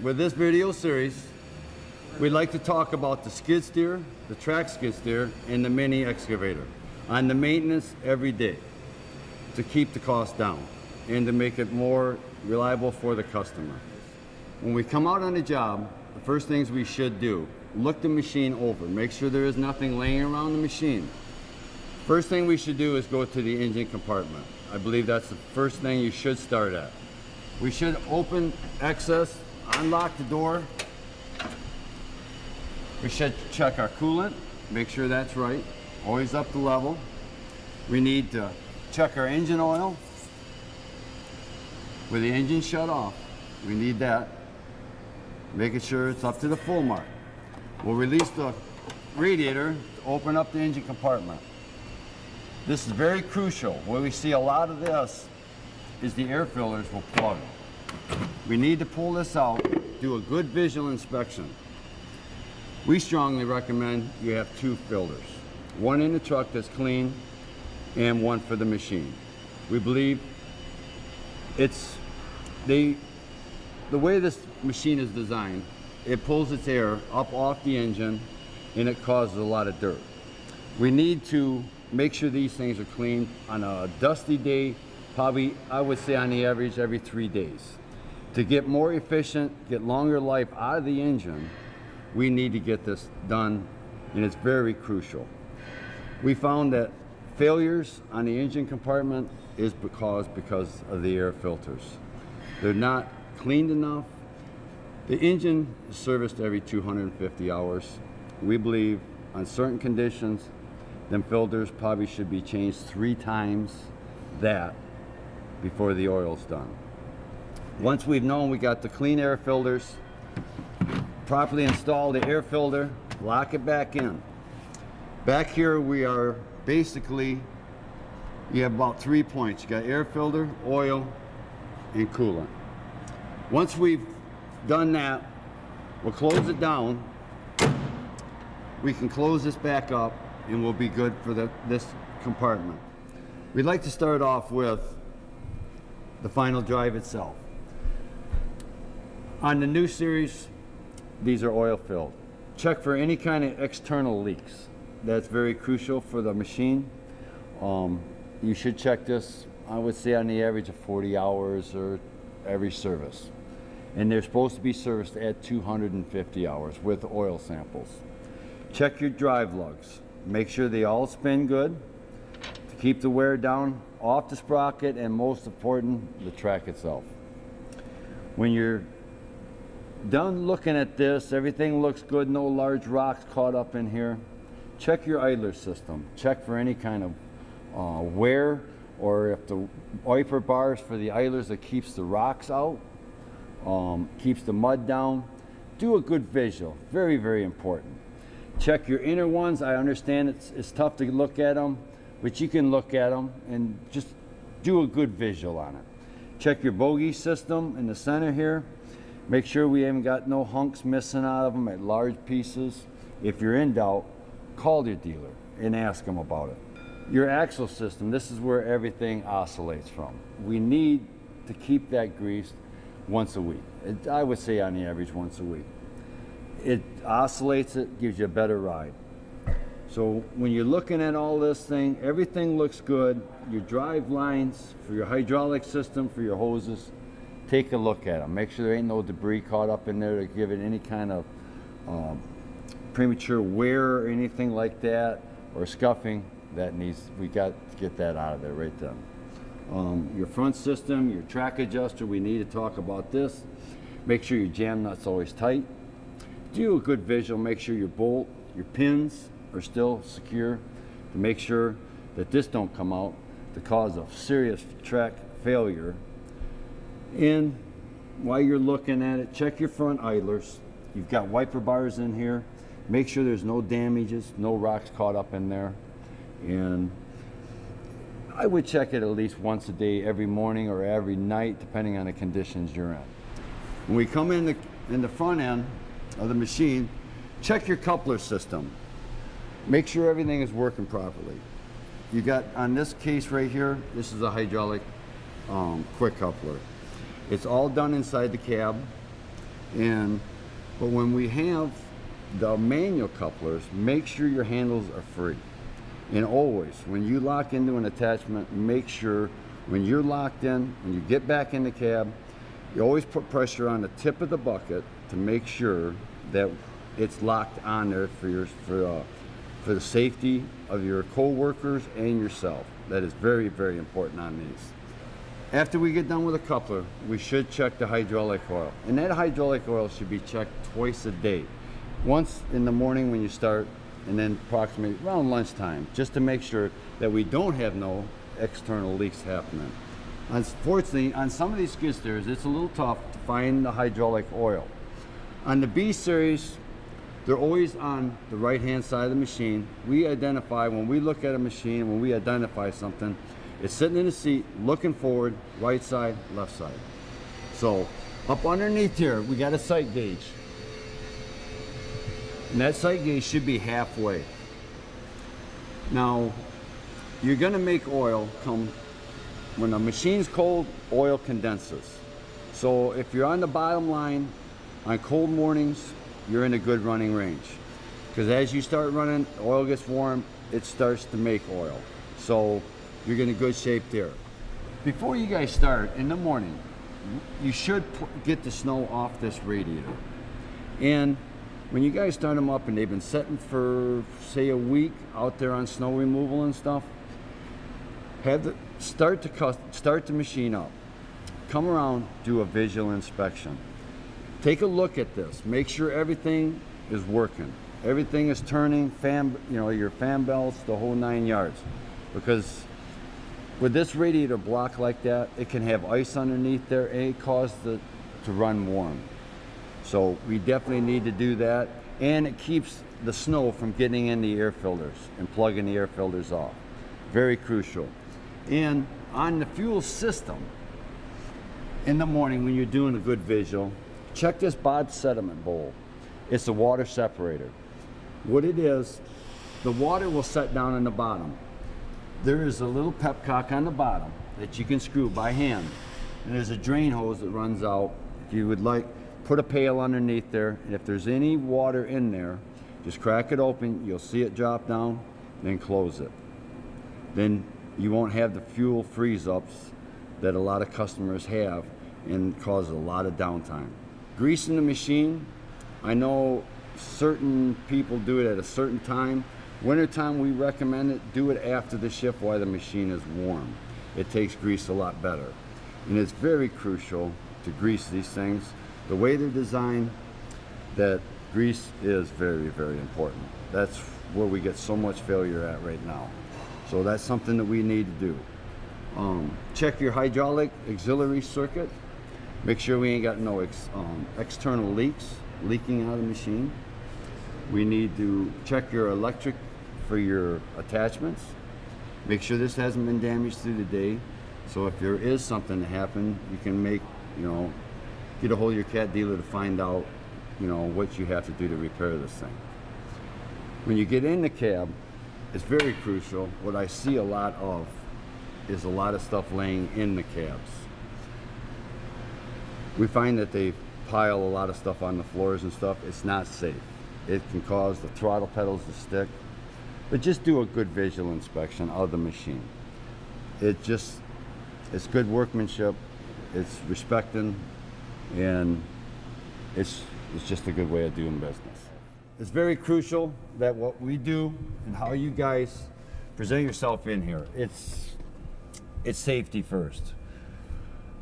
with this video series, we'd like to talk about the skid steer, the track skid steer, and the mini excavator on the maintenance every day to keep the cost down and to make it more reliable for the customer. When we come out on a job, the first things we should do, look the machine over, make sure there is nothing laying around the machine. First thing we should do is go to the engine compartment. I believe that's the first thing you should start at. We should open access, unlock the door. We should check our coolant, make sure that's right, always up to level. We need to check our engine oil with the engine shut off. We need that, making sure it's up to the full mark. We'll release the radiator to open up the engine compartment. This is very crucial. Where we see a lot of this is the air filters will plug. We need to pull this out, do a good visual inspection. We strongly recommend you have 2 filters, one in the truck that's clean and one for the machine. We believe it's the way this machine is designed, it pulls its air up off the engine and it causes a lot of dirt. We need to make sure these things are cleaned on a dusty day, probably I would say on the average every 3 days. To get more efficient, get longer life out of the engine, we need to get this done, and it's very crucial. We found that failures on the engine compartment is because of the air filters. They're not cleaned enough. The engine is serviced every 250 hours. We believe on certain conditions, them filters probably should be changed 3 times that before the oil's done. Once we've known we got the clean air filters, properly install the air filter, lock it back in. Back here we are basically, you have about 3 points. You got air filter, oil, and coolant. Once we've done that, we'll close it down. We can close this back up and we'll be good for this compartment. We'd like to start off with the final drive itself. On the new series, these are oil filled. Check for any kind of external leaks. That's very crucial for the machine. You should check this, I would say, on the average of 40 hours or every service. And they're supposed to be serviced at 250 hours with oil samples. Check your drive lugs. Make sure they all spin good to keep the wear down off the sprocket, and most important, the track itself. When you're done looking at this, everything looks good, no large rocks caught up in here. Check your idler system. Check for any kind of wear, or if the wiper bars for the idlers that keeps the rocks out, keeps the mud down. Do a good visual, very, very important. Check your inner ones. I understand it's tough to look at them, but you can look at them and just do a good visual on it. Check your bogey system in the center here. Make sure we haven't got no hunks missing out of them at large pieces. If you're in doubt, call your dealer and ask them about it. Your axle system, this is where everything oscillates from. We need to keep that greased once a week. I would say on the average once a week. It oscillates, it gives you a better ride. So when you're looking at all this thing, everything looks good. Your drive lines for your hydraulic system, for your hoses, take a look at them. Make sure there ain't no debris caught up in there to give it any kind of premature wear or anything like that, or scuffing. We got to get that out of there right then. Your front system, your track adjuster, we need to talk about this. Make sure your jam nut's always tight. Do a good visual, make sure your bolt, your pins are still secure, to make sure that this don't come out to cause a serious track failure. And while you're looking at it, check your front idlers. You've got wiper bars in here. Make sure there's no damages, no rocks caught up in there. And I would check it at least once a day, every morning or every night, depending on the conditions you're in. When we come in the front end of the machine, check your coupler system. Make sure everything is working properly. You got, on this case right here, this is a hydraulic quick coupler. It's all done inside the cab. But when we have the manual couplers, make sure your handles are free. And always, when you lock into an attachment, make sure when you're locked in, when you get back in the cab, you always put pressure on the tip of the bucket to make sure that it's locked on there for the safety of your co-workers and yourself. That is very, very important on these. After we get done with a coupler, we should check the hydraulic oil. And that hydraulic oil should be checked twice a day. Once in the morning when you start, and then approximately around lunchtime, just to make sure that we don't have no external leaks happening. Unfortunately, on some of these skid steers, it's a little tough to find the hydraulic oil. On the B series, they're always on the right-hand side of the machine. We identify, when we look at a machine, when we identify something, it's sitting in the seat, looking forward, right side, left side. So, up underneath here, we got a sight gauge. And that sight gauge should be halfway. Now, you're gonna make oil come, when the machine's cold, oil condenses. So if you're on the bottom line, on cold mornings, you're in a good running range. Because as you start running, oil gets warm, it starts to make oil. So you're in good shape there. Before you guys start, in the morning, you should get the snow off this radiator. And when you guys start them up and they've been sitting for, say, a week out there on snow removal and stuff, start the machine up. Come around, do a visual inspection. Take a look at this. Make sure everything is working. Everything is turning, your fan belts, the whole 9 yards. Because with this radiator block like that, it can have ice underneath there and it causes it to run warm. So we definitely need to do that. And it keeps the snow from getting in the air filters and plugging the air filters off. Very crucial. And on the fuel system, in the morning when you're doing a good visual, check this bottom sediment bowl. It's a water separator. What it is, the water will set down on the bottom. There is a little pepcock on the bottom that you can screw by hand. And there's a drain hose that runs out. If you would like, put a pail underneath there. And if there's any water in there, just crack it open. You'll see it drop down, then close it. Then you won't have the fuel freeze-ups that a lot of customers have and cause a lot of downtime. Greasing the machine, I know certain people do it at a certain time. Wintertime, we recommend it. Do it after the shift while the machine is warm. It takes grease a lot better. And it's very crucial to grease these things. The way they're designed, that grease is very, very important. That's where we get so much failure at right now. So that's something that we need to do. Check your hydraulic auxiliary circuit. Make sure we ain't got no external leaks leaking out of the machine. We need to check your electric for your attachments. Make sure this hasn't been damaged through the day. So if there is something to happen, you can get a hold of your cat dealer to find out, what you have to do to repair this thing. When you get in the cab, it's very crucial. What I see a lot of is a lot of stuff laying in the cabs. We find that they pile a lot of stuff on the floors and stuff. It's not safe. It can cause the throttle pedals to stick. But just do a good visual inspection of the machine. It's good workmanship. It's respecting, and it's just a good way of doing business. It's very crucial that what we do and how you guys present yourself in here, it's safety first.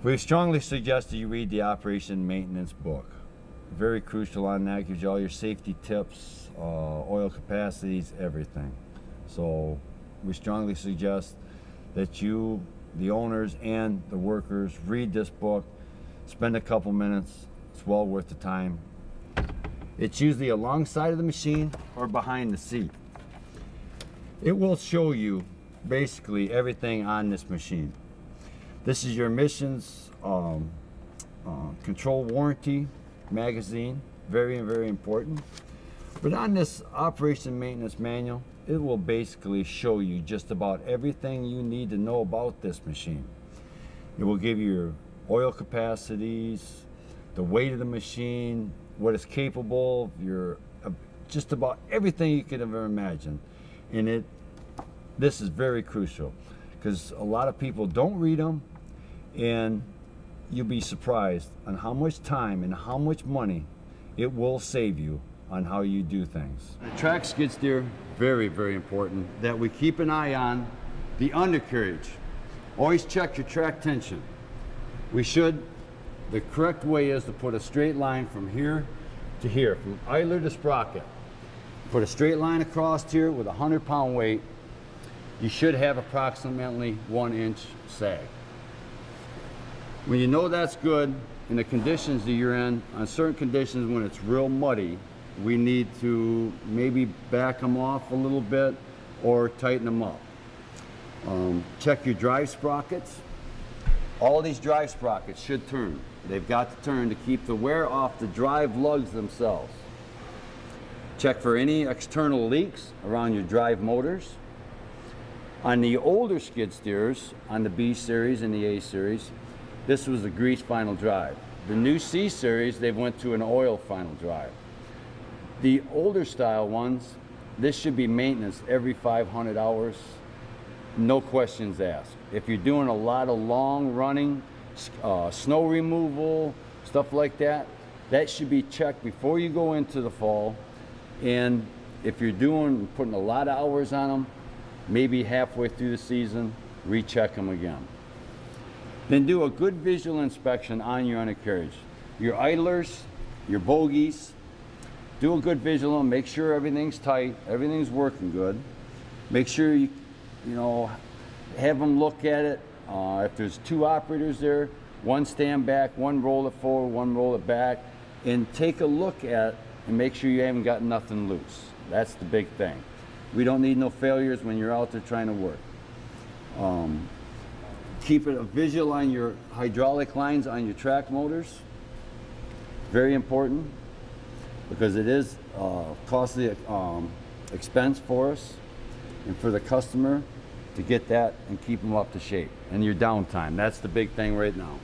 We strongly suggest that you read the operation maintenance book. Very crucial on that, gives you all your safety tips, oil capacities, everything. So we strongly suggest that you, the owners and the workers, read this book, spend a couple minutes. It's well worth the time. It's usually alongside of the machine or behind the seat. It will show you basically everything on this machine. This is your emissions control warranty magazine, very, very important. But on this operation maintenance manual, it will basically show you just about everything you need to know about this machine. It will give you your oil capacities, the weight of the machine, what it's capable of, just about everything you could ever imagine. And this is very crucial because a lot of people don't read them, and you'll be surprised on how much time and how much money it will save you on how you do things. The track skid steer, very, very important that we keep an eye on the undercarriage. Always check your track tension. The correct way is to put a straight line from here to here, from idler to sprocket. Put a straight line across here with a 100-pound weight. You should have approximately 1 inch sag. When you know that's good, in the conditions that you're in, on certain conditions when it's real muddy, we need to maybe back them off a little bit or tighten them up. Check your drive sprockets. All these drive sprockets should turn. They've got to turn to keep the wear off the drive lugs themselves. Check for any external leaks around your drive motors. On the older skid steers, on the B series and the A series, this was a grease final drive. The new C series, they've went to an oil final drive. The older style ones, this should be maintenance every 500 hours, no questions asked. If you're doing a lot of long running, snow removal, stuff like that, that should be checked before you go into the fall. And if you're putting a lot of hours on them, maybe halfway through the season, recheck them again. Then do a good visual inspection on your undercarriage. Your idlers, your bogies, do a good visual and make sure everything's tight, everything's working good. Make sure you have them look at it. If there's 2 operators there, one stand back, one roll it forward, one roll it back, and take a look at and make sure you haven't got nothing loose. That's the big thing. We don't need no failures when you're out there trying to work. Keep a visual on your hydraulic lines on your track motors. Very important because it is costly expense for us and for the customer to get that and keep them up to shape. And your downtime, that's the big thing right now.